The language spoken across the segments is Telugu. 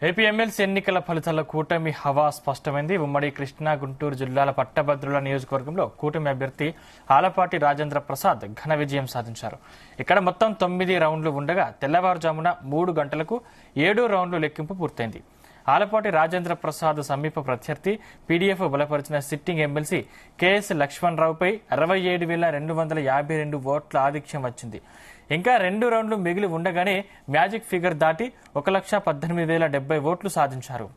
ఏపీ ఎమ్మెల్సీ ఎన్నికల ఫలితాల కూటమి హవా స్పష్టమైంది. ఉమ్మడి కృష్ణా, గుంటూరు జిల్లాల పట్టభద్రుల నియోజకవర్గంలో కూటమి అభ్యర్థి ఆలపాటి రాజేంద్ర ప్రసాద్ ఘన విజయం సాధించారు. ఇక్కడ మొత్తం 9 రౌండ్లు ఉండగా తెల్లవారుజామున 3 గంటలకు 7 రౌండ్లు లెక్కింపు పూర్తయింది. ఆలపాటి రాజేంద్ర ప్రసాద్ సమీప ప్రత్యర్థి పీడీఎఫ్ బలపరిచిన సిట్టింగ్ ఎమ్మెల్సీ కేఎస్ లక్ష్మణరావుపై 67,252 ఓట్ల ఆధిక్యం వచ్చింది. ఇంకా 2 రౌండ్లు మిగిలి ఉండగానే మ్యాజిక్ ఫిగర్ దాటి 1,18,070 ఓట్లు సాధించారు.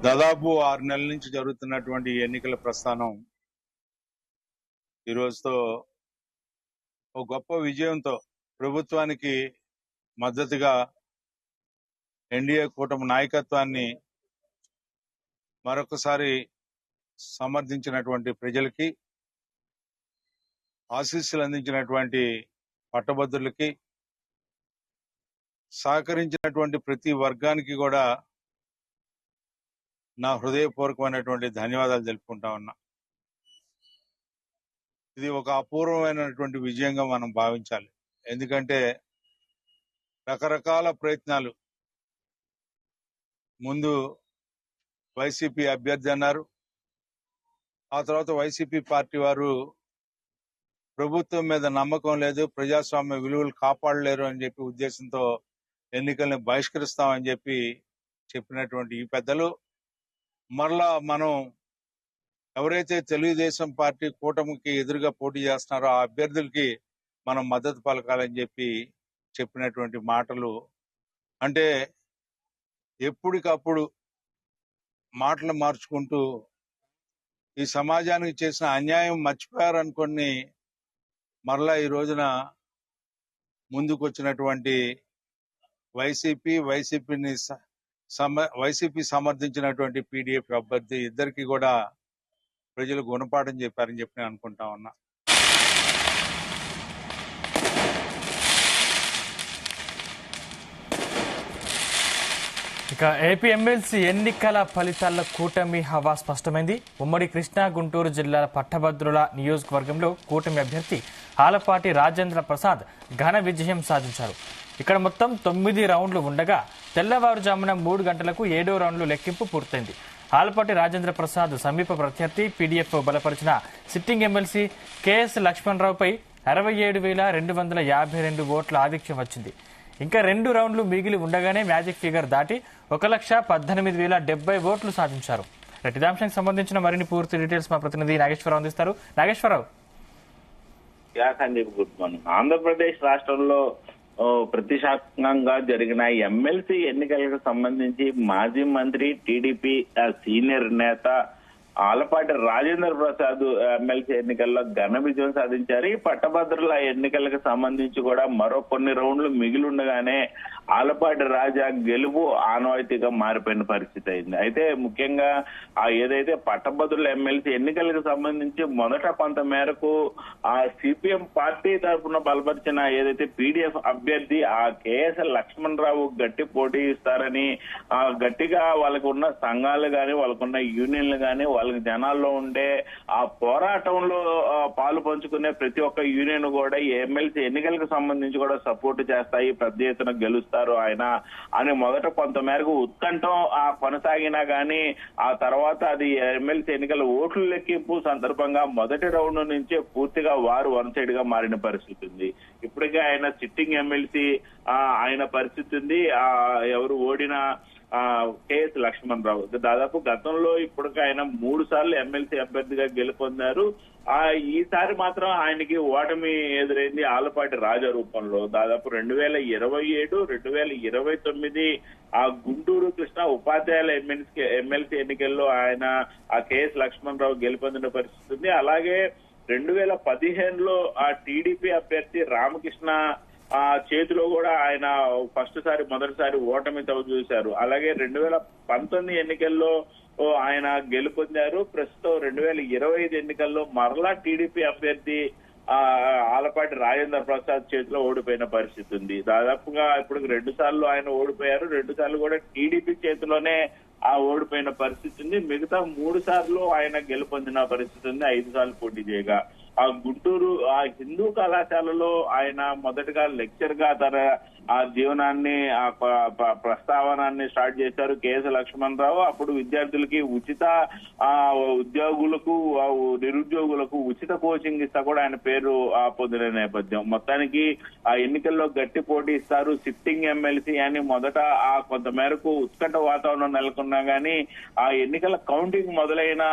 దాదాపు 6 నెలల నుంచి జరుగుతున్నటువంటి ఎన్నికల ప్రస్థానం ఈ రోజుతో ఒక గొప్ప విజయంతో ప్రభుత్వానికి మద్దతుగా ఎన్డీఏ కూటమి నాయకత్వాన్ని మరొకసారి సమర్థించినటువంటి ప్రజలకి, ఆశీస్సులు అందించినటువంటి పట్టభద్రులకి, సహకరించినటువంటి ప్రతి వర్గానికి కూడా నా హృదయపూర్వకమైనటువంటి ధన్యవాదాలు తెలుపుకుంటా ఉన్నా. ఇది ఒక అపూర్వమైనటువంటి విజయంగా మనం భావించాలి. ఎందుకంటే రకరకాల ప్రయత్నాలు, ముందు వైసీపీ అభ్యర్థి అన్నారు, ఆ తర్వాత వైసీపీ పార్టీ వారు ప్రభుత్వం మీద నమ్మకం లేదు, ప్రజాస్వామ్య విలువలు కాపాడలేరు అని చెప్పి ఉద్దేశంతో ఎన్నికల్ని బహిష్కరిస్తామని చెప్పి చెప్పినటువంటి ఈ పెద్దలు మరలా మనం ఎవరైతే తెలుగుదేశం పార్టీ కూటమికి ఎదురుగా పోటీ చేస్తున్నారో ఆ అభ్యర్థులకి మనం మద్దతు పలకాలని చెప్పి చెప్పినటువంటి మాటలు, అంటే ఎప్పటికప్పుడు మాటలు మార్చుకుంటూ ఈ సమాజానికి చేసిన అన్యాయం మర్చిపోయారనుకొని మరలా ఈ రోజున ముందుకు వచ్చినటువంటి వైసీపీ సమర్థించినటువంటి పీడీఎఫ్ అభ్యర్థి ఇద్దరికి కూడా ప్రజలు గుణపాఠం చెప్పారని చెప్పి నేను అనుకుంటా ఉన్నా. ఇక ఏపీ ఎమ్మెల్సీ ఎన్నికల ఫలితాల కూటమి హవా స్పష్టమైంది. ఉమ్మడి కృష్ణా, గుంటూరు జిల్లాల పట్టభద్రుల నియోజకవర్గంలో కూటమి అభ్యర్థి ఆలపాటి రాజేంద్ర ప్రసాద్ ఘన విజయం సాధించారు. ఇక్కడ మొత్తం 9 రౌండ్లు ఉండగా తెల్లవారుజామున 3 గంటలకు 7 రౌండ్లు లెక్కింపు పూర్తయింది. ఆలపాటి రాజేంద్ర ప్రసాద్ సమీప ప్రత్యర్థి పీడీఎఫ్ బలపరిచిన సిట్టింగ్ ఎమ్మెల్సీ కేఎస్ లక్ష్మణరావుపై 67,252 ఓట్ల ఆధిక్యం వచ్చింది. ఇంకా 2 రౌండ్లు మిగిలి ఉండగానే మ్యాజిక్ ఫిగర్ దాటి 1,18,070 ఓట్లు సాధించారు. ఇదే అంశానికి సంబంధించిన మరిన్ని పూర్తి డీటెయిల్స్ మా ప్రతినిధి నాగేశ్వరరావు అందిస్తారు. నాగేశ్వరరావు. Sandeep, good morning. ఆంధ్రప్రదేశ్ రాష్ట్రంలో ప్రతిష్టాత్మకంగా జరిగిన ఎమ్మెల్సీ ఎన్నికలకు సంబంధించి మాజీ మంత్రి, టీడీపీ సీనియర్ నేత ఆలపాటి రాజేంద్ర ప్రసాద్ ఎమ్మెల్సీ ఎన్నికల్లో ఘన విజయం సాధించారు. ఈ పట్టభద్రుల ఎన్నికలకు సంబంధించి కూడా మరో కొన్ని రౌండ్లు మిగిలి ఉండగానే ఆలపాటి రాజా గెలుపు ఆనవాయితీగా మారిపోయిన పరిస్థితి అయింది. అయితే ముఖ్యంగా ఏదైతే పట్టభద్రుల ఎమ్మెల్సీ ఎన్నికలకు సంబంధించి మొదట కొంత మేరకు ఆ సిపిఎం పార్టీ తరఫున బలపరిచిన ఏదైతే పీడీఎఫ్ అభ్యర్థి ఆ కేఎస్ లక్ష్మణరావు గట్టి పోటీ ఇస్తారని గట్టిగా వాళ్ళకు ఉన్న సంఘాలు గాని, వాళ్ళకున్న యూనియన్లు గాని, వాళ్ళకి జనాల్లో ఉండే ఆ పోరాటంలో పాలు పంచుకునే ప్రతి ఒక్క యూనియన్ కూడా ఈ ఎమ్మెల్సీ ఎన్నికలకు సంబంధించి కూడా సపోర్ట్ చేస్తాయి, పెద్ద ఎత్తున గెలుస్తారు ఆయన అని మొదట కొంత మేరకు ఉత్కంఠం కొనసాగినా గానీ ఆ తర్వాత అది ఎమ్మెల్సీ ఎన్నికల ఓట్లు లెక్కింపు సందర్భంగా మొదటి రౌండ్ నుంచే పూర్తిగా వారు వన్ సైడ్ గా మారిన పరిస్థితి ఉంది. ఇప్పటికే ఆయన సిట్టింగ్ ఎమ్మెల్సీ ఆయన పరిస్థితి ఉంది. ఎవరు ఓడినా కేఎస్ లక్ష్మణరావు దాదాపు గతంలో ఇప్పటికే ఆయన 3 సార్లు ఎమ్మెల్సీ అభ్యర్థిగా గెలుపొందారు. ఈసారి మాత్రం ఆయనకి ఓటమి ఎదురైంది ఆలపాటి రాజా రూపంలో. దాదాపు 2027, 2029 గుంటూరు కృష్ణా ఉపాధ్యాయుల ఎమ్మెల్సీ ఎన్నికల్లో ఆయన కేఎస్ లక్ష్మణరావు గెలుపొందిన పరిస్థితి ఉంది. అలాగే 2015లో ఆ టీడీపీ అభ్యర్థి రామకృష్ణ చేతిలో కూడా ఆయన మొదటిసారి ఓటమి చవి చూశారు. అలాగే 2019 ఎన్నికల్లో ఆయన గెలుపొందారు. ప్రస్తుతం 2025 ఎన్నికల్లో మరలా టీడీపీ అభ్యర్థి ఆలపాటి రాజేంద్ర ప్రసాద్ చేతిలో ఓడిపోయిన పరిస్థితి ఉంది. దాదాపుగా ఇప్పుడు 2 సార్లు ఆయన ఓడిపోయారు. 2 సార్లు కూడా టీడీపీ చేతిలోనే ఓడిపోయిన పరిస్థితి ఉంది. మిగతా 3 సార్లు ఆయన గెలుపొందిన పరిస్థితి ఉంది 5 సార్లు పోటీ చేయగా. గుంటూరు హిందూ కళాశాలలో ఆయన మొదటగా లెక్చర్ గా తన జీవనాన్ని ప్రస్తావనాన్ని స్టార్ట్ చేశారు కేఎస్ లక్ష్మణరావు. అప్పుడు విద్యార్థులకి ఉచిత ఉద్యోగులకు నిరుద్యోగులకు ఉచిత కోచింగ్ ఇస్తా కూడా ఆయన పేరు పొందిన నేపథ్యం. మొత్తానికి ఆ ఎన్నికల్లో గట్టి పోటీ ఇస్తారు. సిట్టింగ్ ఎమ్మెల్సీ అని మొదట కొంత మేరకు ఉత్కంఠ వాతావరణం నెలకొన్నా గానీ ఆ ఎన్నికల కౌంటింగ్ మొదలైన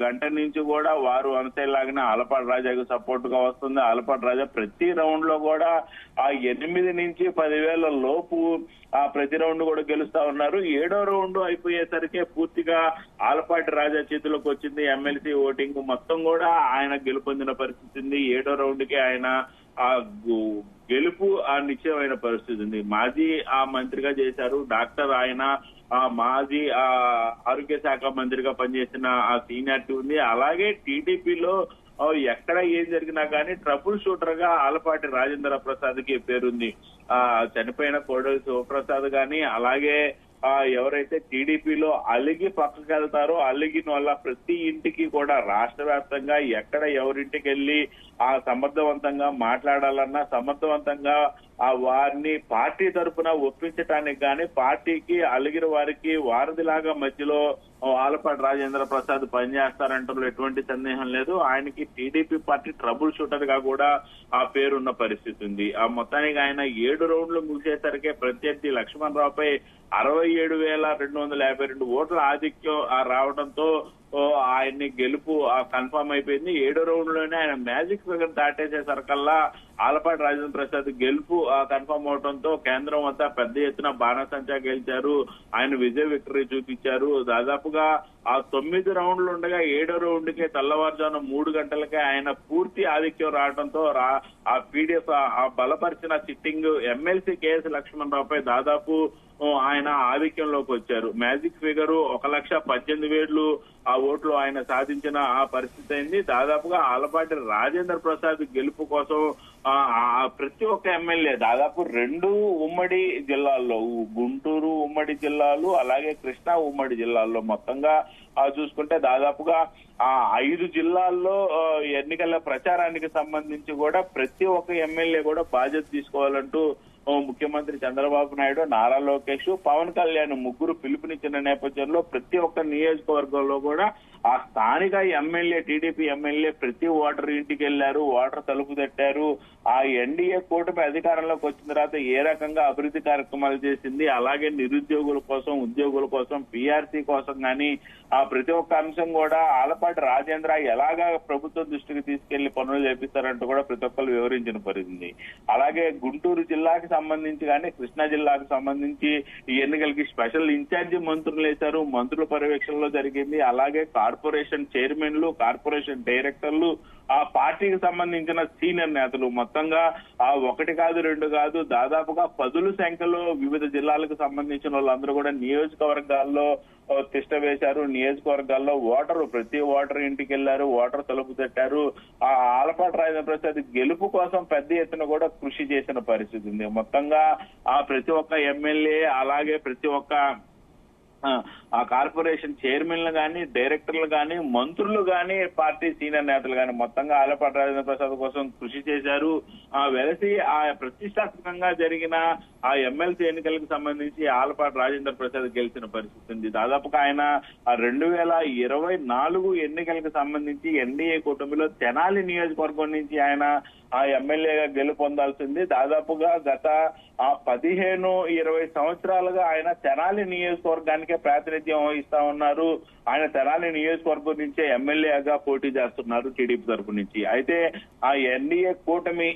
గంట నుంచి కూడా వారు అనుసేలాగానే ఆలపాటి రాజాకు సపోర్ట్ గా వస్తుంది. ఆలపాటి రాజా ప్రతి రౌండ్ లో కూడా 8 నుంచి 10,000 లోపు ప్రతి రౌండ్ కూడా గెలుస్తా ఉన్నారు. 7వ రౌండ్ అయిపోయేసరికి పూర్తిగా ఆలపాటి రాజా చేతిలోకి వచ్చింది. ఎమ్మెల్సీ ఓటింగ్ మొత్తం కూడా ఆయన గెలుపొందిన పరిస్థితి ఉంది. 7వ రౌండ్ కి ఆయన గెలుపు నిశ్చయమైన పరిస్థితి ఉంది. మాజీ మంత్రిగా చేశారు డాక్టర్. ఆయన మాజీ ఆరోగ్య శాఖ మంత్రిగా పనిచేసిన సీనియారిటీ ఉంది. అలాగే టీడీపీలో ఎక్కడ ఏం జరిగినా కానీ ట్రబుల్ షూటర్ గా ఆలపాటి రాజేంద్ర ప్రసాద్ కి పేరుంది. చనిపోయిన కోడలి శివప్రసాద్ గాని అలాగే ఎవరైతే టీడీపీలో అలిగి పక్కకు వెళ్తారో అలిగిన వల్ల ప్రతి ఇంటికి కూడా రాష్ట్ర వ్యాప్తంగా ఎక్కడ ఎవరింటికి వెళ్ళి సమర్థవంతంగా మాట్లాడాలన్నా సమర్థవంతంగా వారిని పార్టీ తరఫున ఒప్పించడానికి గాని పార్టీకి అలిగిన వారికి వారధిలాగా మధ్యలో ఆలపాటి రాజేంద్ర ప్రసాద్ పనిచేస్తారంటంలో ఎటువంటి సందేహం లేదు. ఆయనకి టీడీపీ పార్టీ ట్రబుల్ షూటర్ గా కూడా పేరున్న పరిస్థితి ఉంది. మొత్తానికి ఆయన 7 రౌండ్లు ముగిసేసరికి ప్రత్యర్థి లక్ష్మణరావుపై 67,252 ఓట్ల ఆధిక్యం రావడంతో ఆయన్ని గెలుపు కన్ఫర్మ్ అయిపోయింది. 7వ రౌండ్ లోనే ఆయన మ్యాజిక్ ఫిగర్ దాటేసేసరికల్లా ఆలపాటి రాజేంద్ర ప్రసాద్ గెలుపు కన్ఫర్మ్ అవడంతో కేంద్రం వద్ద పెద్ద ఎత్తున బాణసంచా గెలిచారు. ఆయన విజయ విక్టరీ చూపించారు. దాదాపుగా 9 రౌండ్లు ఉండగా 7వ రౌండ్ కి తెల్లవారుజామున 3 గంటలకే ఆయన పూర్తి ఆధిక్యం రావడంతో పీడీఎఫ్ బలపరిచిన సిట్టింగ్ ఎమ్మెల్సీ కేఎస్ లక్ష్మణరావుపై దాదాపు ఆయన ఆధిక్యంలోకి వచ్చారు. మ్యాజిక్ ఫిగర్ 1,18,000 ఓట్లు ఆయన సాధించిన పరిస్థితి అయింది. దాదాపుగా ఆలపాటి రాజేంద్ర ప్రసాద్ గెలుపు కోసం ప్రతి ఒక్క ఎమ్మెల్యే దాదాపు 2 ఉమ్మడి జిల్లాల్లో గుంటూరు ఉమ్మడి జిల్లాలు అలాగే కృష్ణా ఉమ్మడి జిల్లాల్లో మొత్తంగా చూసుకుంటే దాదాపుగా 5 జిల్లాల్లో ఎన్నికల ప్రచారానికి సంబంధించి కూడా ప్రతి ఒక్క ఎమ్మెల్యే కూడా బాధ్యత తీసుకోవాలంటూ ముఖ్యమంత్రి చంద్రబాబు నాయుడు, నారా లోకేష్, పవన్ కళ్యాణ్ ముగ్గురు పిలుపునిచ్చిన నేపథ్యంలో ప్రతి ఒక్క నియోజకవర్గంలో కూడా స్థానిక ఎమ్మెల్యే టీడీపీ ఎమ్మెల్యే ప్రతి ఓటర్ ఇంటికి వెళ్లారు. ఓటర్ తలుపు తట్టారు. ఎన్డీఏ కూటమి అధికారంలోకి వచ్చిన తర్వాత ఏ రకంగా అభివృద్ధి కార్యక్రమాలు చేసింది అలాగే నిరుద్యోగుల కోసం ఉద్యోగుల కోసం పీఆర్సీ కోసం కానీ ప్రతి ఒక్క అంశం కూడా ఆలపాటి రాజేంద్ర ఎలాగా ప్రభుత్వం దృష్టికి తీసుకెళ్లి పనులు చేపిస్తారంటూ కూడా ప్రతి ఒక్కరు వివరించిన పరిస్థితి. అలాగే గుంటూరు జిల్లాకి సంబంధించి కానీ కృష్ణా జిల్లాకు సంబంధించి ఈ ఎన్నికలకి స్పెషల్ ఇన్ఛార్జి మంత్రులు వేశారు. మంత్రుల పర్యవేక్షణలో జరిగింది. అలాగే కార్పొరేషన్ చైర్మన్లు కార్పొరేషన్ డైరెక్టర్లు పార్టీకి సంబంధించిన సీనియర్ నేతలు మొత్తంగా 1 కాదు 2 కాదు దాదాపుగా 10ల సంఖ్యలో వివిధ జిల్లాలకు సంబంధించిన వాళ్ళందరూ కూడా నియోజకవర్గాల్లో తిష్ట వేశారు. నియోజకవర్గాల్లో ప్రతి ఓటర్ ఇంటికి వెళ్లారు. ఓటర్ తలుపు తట్టారు. ఆలపాటి రాజేంద్ర ప్రసాద్ గెలుపు కోసం పెద్ద ఎత్తున కూడా కృషి చేసిన పరిస్థితి ఉంది. మొత్తంగా ప్రతి ఒక్క ఎమ్మెల్యే అలాగే ప్రతి ఒక్క కార్పొరేషన్ చైర్మన్లు గాని డైరెక్టర్లు గాని మంత్రులు గాని పార్టీ సీనియర్ నేతలు గాని మొత్తంగా ఆలపాటి రాజేంద్ర ప్రసాద్ కోసం కృషి చేశారు. వెలసి ప్రతిష్టాత్మకంగా జరిగిన ఎమ్మెల్సీ ఎన్నికలకు సంబంధించి ఆలపాటి రాజేంద్ర ప్రసాద్ గెలిచిన పరిస్థితి ఉంది. దాదాపుగా ఆయన 2024 ఎన్నికలకు సంబంధించి ఎన్డీఏ కూటమిలో తెనాలి నియోజకవర్గం నుంచి ఆయన ఎమ్మెల్యేగా గెలుపొందాల్సింది. దాదాపుగా గత 15-20 సంవత్సరాలుగా ఆయన తెనాలి నియోజకవర్గానికే ప్రాతినిధ్యం వహిస్తా ఉన్నారు. ఆయన తెనాలి నియోజకవర్గం నుంచే ఎమ్మెల్యేగా పోటీ చేస్తున్నారు టీడీపీ తరఫు నుంచి. అయితే ఎన్డీఏ కూటమి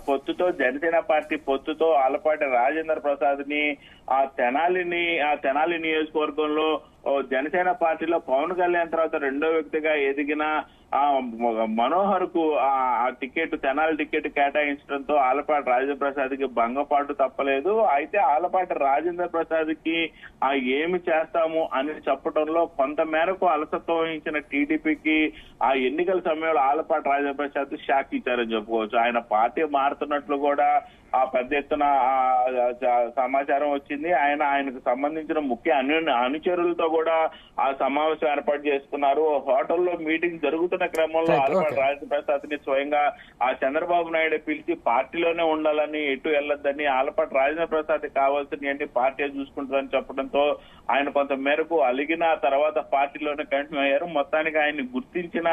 పొత్తుతో జనసేన పార్టీ పొత్తుతో ఆలపాటి రాజేంద్ర ప్రసాద్ ని తెనాలి నియోజకవర్గంలో జనసేన పార్టీలో పవన్ కళ్యాణ్ తర్వాత 2వ వ్యక్తిగా ఎదిగిన ఆ మనోహర్ కు ఆ టికెట్ తెనాలి టికెట్ కేటాయించడంతో ఆలపాటి రాజేంద్ర ప్రసాద్ కి భంగపాటు తప్పలేదు. అయితే ఆలపాటి రాజేంద్ర ప్రసాద్ కి ఏమి చేస్తాము అని చెప్పడంలో కొంత మేరకు అలసత్వం వహించిన టీడీపీకి ఆ ఎన్నికల సమయంలో ఆలపాటి రాజేంద్ర ప్రసాద్ షాక్ ఇచ్చారని చెప్పుకోవచ్చు. ఆయన పార్టీ మారుతున్నట్లు కూడా ఆ పెద్ద ఎత్తున సమాచారం వచ్చింది. ఆయనకు సంబంధించిన ముఖ్య అనుచరులతో కూడా ఆ సమావేశం ఏర్పాటు చేసుకున్నారు. హోటల్లో మీటింగ్ జరుగుతున్న క్రమంలో ఆలపాటి రాజేంద్ర ప్రసాద్ ని స్వయంగా ఆ చంద్రబాబు నాయుడు పిలిచి పార్టీలోనే ఉండాలని, ఎటు వెళ్లొద్దని, ఆలపాటి రాజేంద్ర ప్రసాద్ కావాల్సినవన్నీ పార్టీ చూసుకుంటుందని చెప్పడంతో ఆయన కొంత మేరకు అలిగిన తర్వాత పార్టీలోనే కంటిన్యూ అయ్యారు. మొత్తానికి ఆయన్ని గుర్తించిన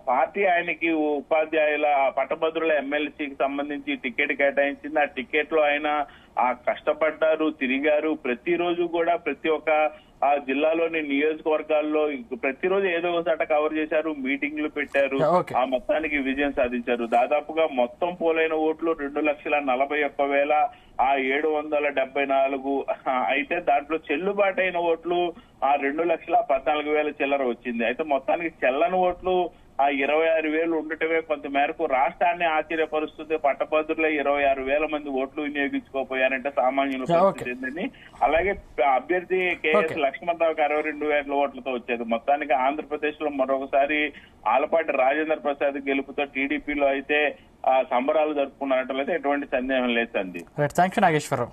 పార్టీ ఆయనకి ఉపాధ్యాయుల పట్టభద్రుల ఎమ్మెల్సీకి సంబంధించి టికెట్ కేటాయించింది. ఆ టికెట్ లో ఆయన కష్టపడ్డారు, తిరిగారు. ప్రతిరోజు కూడా ప్రతి ఒక్క ఆ జిల్లాలోని నియోజకవర్గాల్లో ప్రతిరోజు ఏదో ఒకసారి కవర్ చేశారు, మీటింగ్లు పెట్టారు. ఆ మొత్తానికి విజయం సాధించారు. దాదాపుగా మొత్తం పోలైన ఓట్లు 2,41,774. అయితే దాంట్లో చెల్లుబాటైన ఓట్లు 2,14,000 చిల్లర వచ్చింది. అయితే మొత్తానికి చెల్లని ఓట్లు 26,000 ఉండటమే కొంత మేరకు రాష్ట్రాన్ని ఆశ్చర్యపరుస్తుంది. పట్టభద్రులే 26,000 మంది ఓట్లు వినియోగించుకోపోయారంటే సామాన్యుల పరిస్థితి ఏందని. అలాగే అభ్యర్థి కేఎస్ లక్ష్మణ్ రావుకి 62,000 ఓట్లతో వచ్చేది. మొత్తానికి ఆంధ్రప్రదేశ్ లో మరొకసారి ఆలపాటి రాజేంద్ర ప్రసాద్ గెలుపుతో టీడీపీలో అయితే సంబరాలు జరుపుకున్నట్లయితే ఎటువంటి సందేహం లేదు. Thank you Nageswararao.